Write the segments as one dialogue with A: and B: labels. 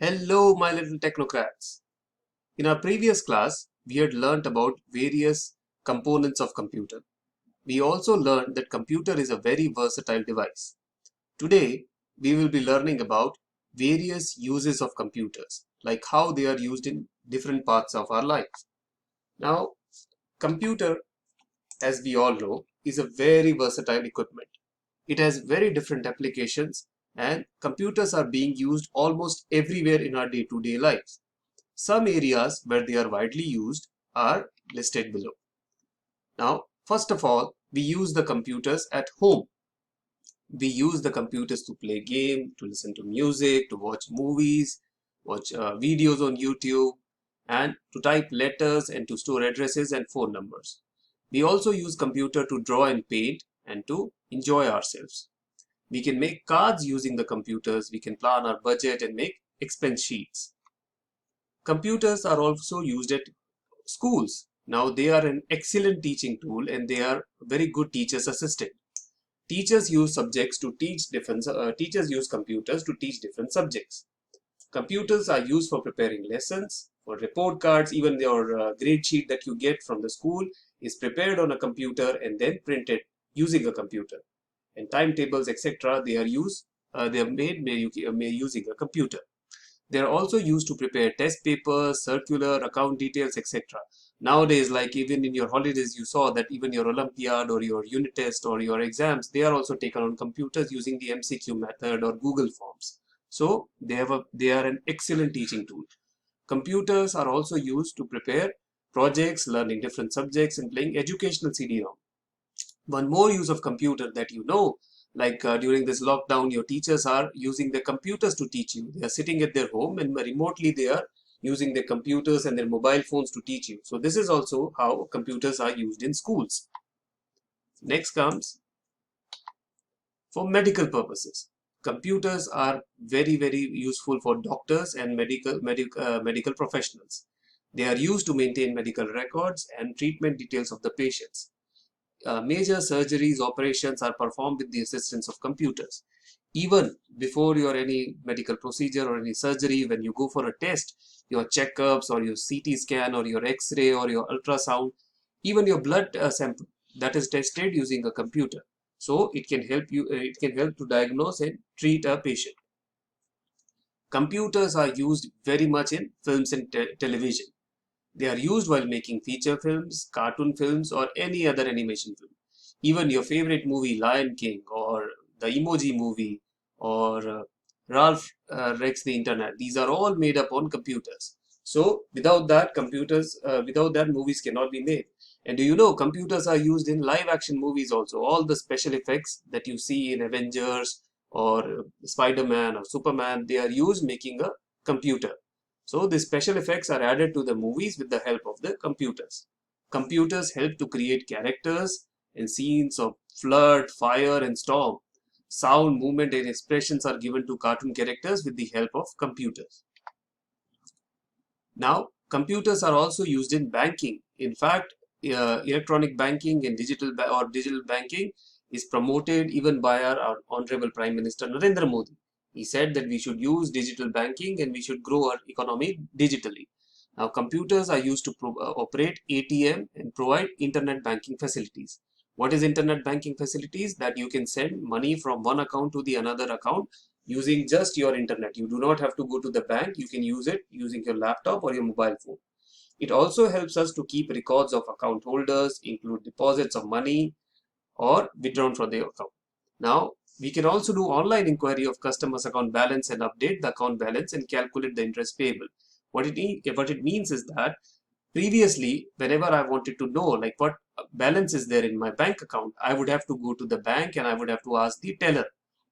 A: Hello, my little technocrats. In our previous class, we had learnt about various components of computer. We also learned that computer is a very versatile device. Today, we will be learning about various uses of computers, like how they are used in different parts of our lives. Now, computer, as we all know, is a very versatile equipment. It has very different applications and computers are being used almost everywhere in our day-to-day lives. Some areas where they are widely used are listed below. Now, first of all, we use the computers at home. We use the computers to play games, to listen to music, to watch movies, watch videos on YouTube, and to type letters and to store addresses and phone numbers. We also use computer to draw and paint and to enjoy ourselves. We can make cards using the computers. We can plan our budget and make expense sheets. Computers are also used at schools. Now they are an excellent teaching tool and they are very good teachers assistant. Teachers use subjects to teach different teachers use computers to teach different subjects. Computers are used for preparing lessons, for report cards, even your grade sheet that you get from the school is prepared on a computer and then printed using a computer. And timetables, etc., they are made using a computer. They are also used to prepare test papers, circular, account details, etc. Nowadays, like even in your holidays, you saw that even your Olympiad or your unit test or your exams, they are also taken on computers using the MCQ method or Google Forms. So they are an excellent teaching tool. Computers are also used to prepare projects, learning different subjects, and playing educational CD-ROM. One more use of computer that you know, like during this lockdown, your teachers are using their computers to teach you. They are sitting at their home and remotely they are using their computers and their mobile phones to teach you. So this is also how computers are used in schools. Next comes for medical purposes. Computers are very useful for doctors and medical professionals. They are used to maintain medical records and treatment details of the patients. Major surgeries, operations are performed with the assistance of computers. Even before your any medical procedure or any surgery, when you go for a test, your checkups or your CT scan or your X-ray or your ultrasound, even your blood sample that is tested using a computer. So it can help you. It can help to diagnose and treat a patient. Computers are used very much in films and television. They are used while making feature films, cartoon films, or any other animation film. Even your favorite movie, Lion King, or the Emoji Movie, or Ralph Wrecks the Internet, these are all made up on computers. So without that, movies cannot be made. And do you know, computers are used in live action movies also. All the special effects that you see in Avengers or Spider-Man or Superman, they are used making a computer. So the special effects are added to the movies with the help of the computers. Computers help to create characters and scenes of flood, fire and storm. Sound, movement and expressions are given to cartoon characters with the help of computers. Now, computers are also used in banking. In fact, electronic banking and digital banking is promoted even by our Honorable Prime Minister Narendra Modi. He said that we should use digital banking and we should grow our economy digitally. Now, computers are used to operate ATM and provide internet banking facilities. What is internet banking facilities? That you can send money from one account to the another account using just your internet. You do not have to go to the bank. You can use it using your laptop or your mobile phone. It also helps us to keep records of account holders, include deposits of money or withdrawn from their account. Now, we can also do online inquiry of customers' account balance and update the account balance and calculate the interest payable. What it means is that previously, whenever I wanted to know like what balance is there in my bank account, I would have to go to the bank and I would have to ask the teller.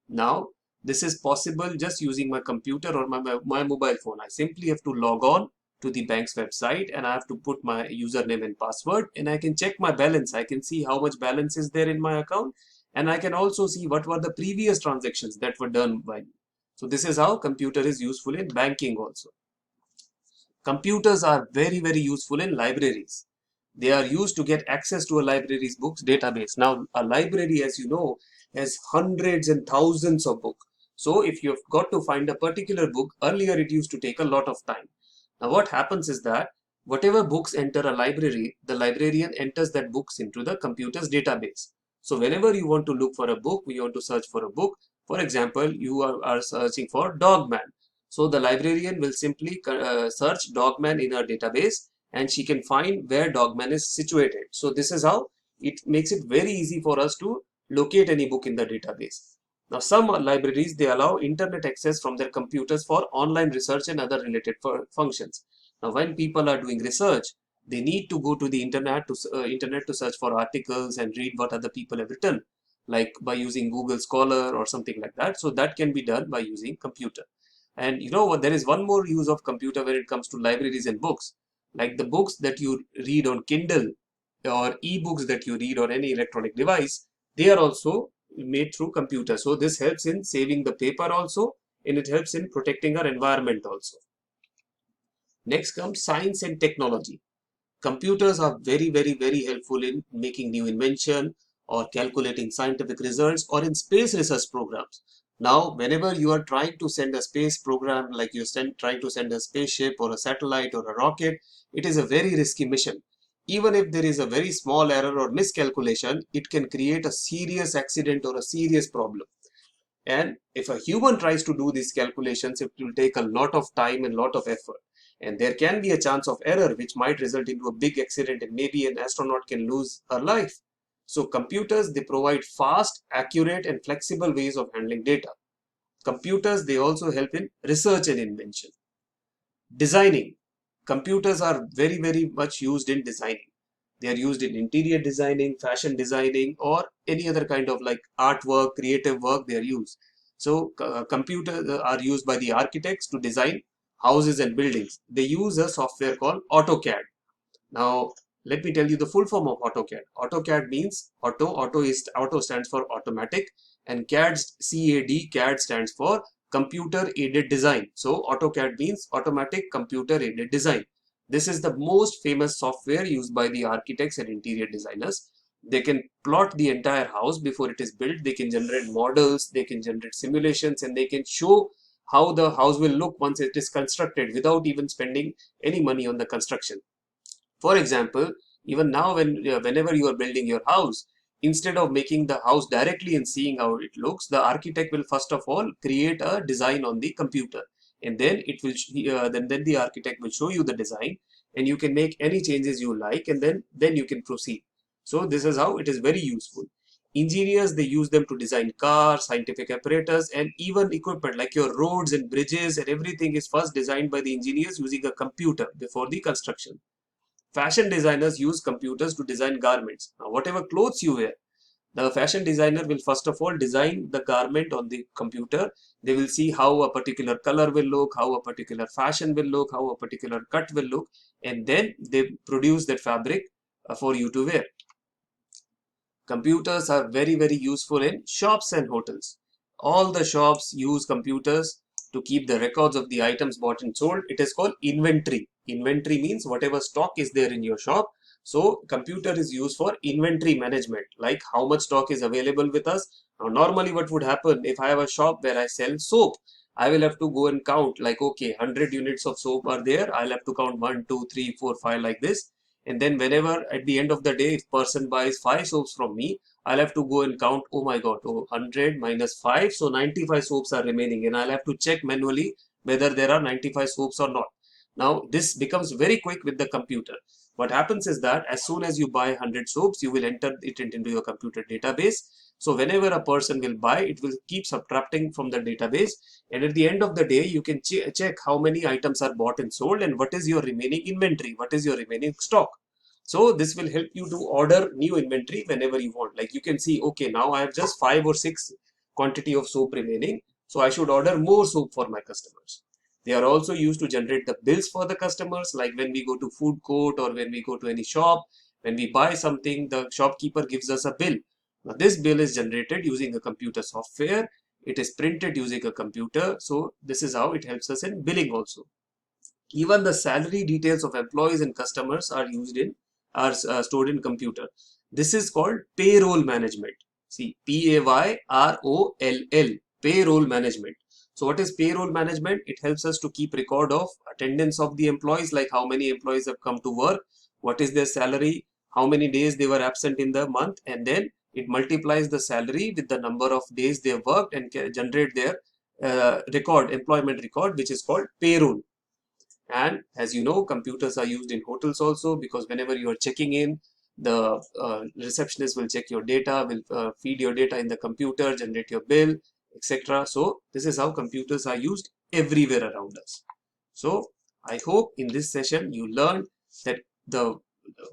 A: Now, this is possible just using my computer or my mobile phone. I simply have to log on to the bank's website and I have to put my username and password and I can check my balance. I can see how much balance is there in my account and I can also see what were the previous transactions that were done by me. So this is how computer is useful in banking also. Computers are very useful in libraries. They are used to get access to a library's books database. Now, a library, as you know, has hundreds and thousands of books. So if you've got to find a particular book, earlier it used to take a lot of time. Now what happens is that whatever books enter a library, the librarian enters that books into the computer's database. So whenever you want to look for a book, you want to search for a book, for example, you are searching for Dogman. So the librarian will simply search Dogman in her database, and she can find where Dogman is situated. So this is how it makes it very easy for us to locate any book in the database. Now some libraries, they allow internet access from their computers for online research and other related functions. Now when people are doing research, they need to go to the internet to search for articles and read what other people have written, like by using Google Scholar or something like that. So that can be done by using computer. And you know what, there is one more use of computer when it comes to libraries and books. Like the books that you read on Kindle or e-books that you read on any electronic device, they are also made through computer. So this helps in saving the paper also, and it helps in protecting our environment also. Next comes science and technology. Computers are very helpful in making new invention or calculating scientific results or in space research programs. Now, whenever you are trying to send a space program, like you're trying to send a spaceship or a satellite or a rocket, it is a very risky mission. Even if there is a very small error or miscalculation, it can create a serious accident or a serious problem. And if a human tries to do these calculations, it will take a lot of time and lot of effort. And there can be a chance of error which might result into a big accident, and maybe an astronaut can lose her life. So computers, they provide fast, accurate and flexible ways of handling data. Computers, they also help in research and invention. Designing. Computers are very much used in designing. They are used in interior designing, fashion designing, or any other kind of like artwork, creative work they are used. So computers are used by the architects to design houses and buildings. They use a software called AutoCAD. Now, let me tell you the full form of AutoCAD. AutoCAD means auto stands for automatic, and CAD stands for computer aided design. So AutoCAD means automatic computer aided design. This is the most famous software used by the architects and interior designers. They can plot the entire house before it is built. They can generate models, they can generate simulations, and they can show how the house will look once it is constructed without even spending any money on the construction. For example, even now whenever you are building your house, instead of making the house directly and seeing how it looks, the architect will first of all create a design on the computer, and then it will then the architect will show you the design, and you can make any changes you like, and then you can proceed. So this is how it is very useful. Engineers, they use them to design cars, scientific apparatus, and even equipment like your roads and bridges, and everything is first designed by the engineers using a computer before the construction. Fashion designers use computers to design garments. Now, whatever clothes you wear, the fashion designer will first of all design the garment on the computer. They will see how a particular color will look, how a particular fashion will look, how a particular cut will look, and then they produce that fabric for you to wear. Computers are very useful in shops and hotels. All the shops use computers to keep the records of the items bought and sold. It is called inventory. Inventory means whatever stock is there in your shop. So computer is used for inventory management, like how much stock is available with us. Now normally what would happen if I have a shop where I sell soap, I will have to go and count like, okay, 100 units of soap are there. I'll have to count 1, 2, 3, 4, 5 like this. And then whenever at the end of the day, if person buys 5 soaps from me, I'll have to go and count, oh my god, 100 minus 5, so 95 soaps are remaining, and I'll have to check manually whether there are 95 soaps or not. Now this becomes very quick with the computer. What happens is that as soon as you buy 100 soaps, you will enter it into your computer database. So whenever a person will buy, it will keep subtracting from the database, and at the end of the day, you can check how many items are bought and sold, and what is your remaining inventory, what is your remaining stock. So this will help you to order new inventory whenever you want. Like you can see, okay, now I have just 5 or 6 quantity of soap remaining, so I should order more soap for my customers. They are also used to generate the bills for the customers, like when we go to food court or when we go to any shop, when we buy something, the shopkeeper gives us a bill. Now this bill is generated using a computer software. It is printed using a computer. So this is how it helps us in billing also. Even the salary details of employees and customers are stored in computer. This is called payroll management. See, PAYROLL, Payroll management. So what is payroll management? It helps us to keep record of attendance of the employees, like how many employees have come to work, what is their salary, how many days they were absent in the month, and then it multiplies the salary with the number of days they worked and generate their employment record, which is called payroll. And as you know, computers are used in hotels also, because whenever you are checking in, the receptionist will check your data, will feed your data in the computer, generate your bill, etc. So this is how computers are used everywhere around us. So I hope in this session you learned that the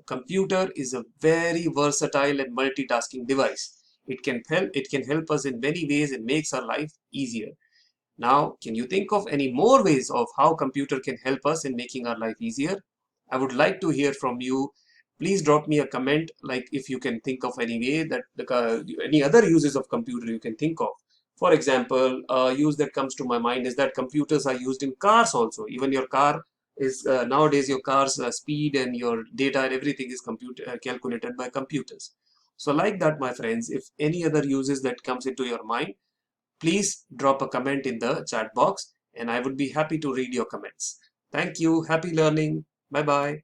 A: computer is a very versatile and multitasking device. It can help us in many ways and makes our life easier. Now, can you think of any more ways of how computer can help us in making our life easier? I would like to hear from you. Please drop me a comment, like if you can think of any way that any other uses of computer you can think of. For example, a use that comes to my mind is that computers are used in cars also. Even your car is nowadays your car's speed and your data and everything is calculated by computers. So like that, my friends, if any other uses that comes into your mind, please drop a comment in the chat box and I would be happy to read your comments. Thank you. Happy learning. Bye bye.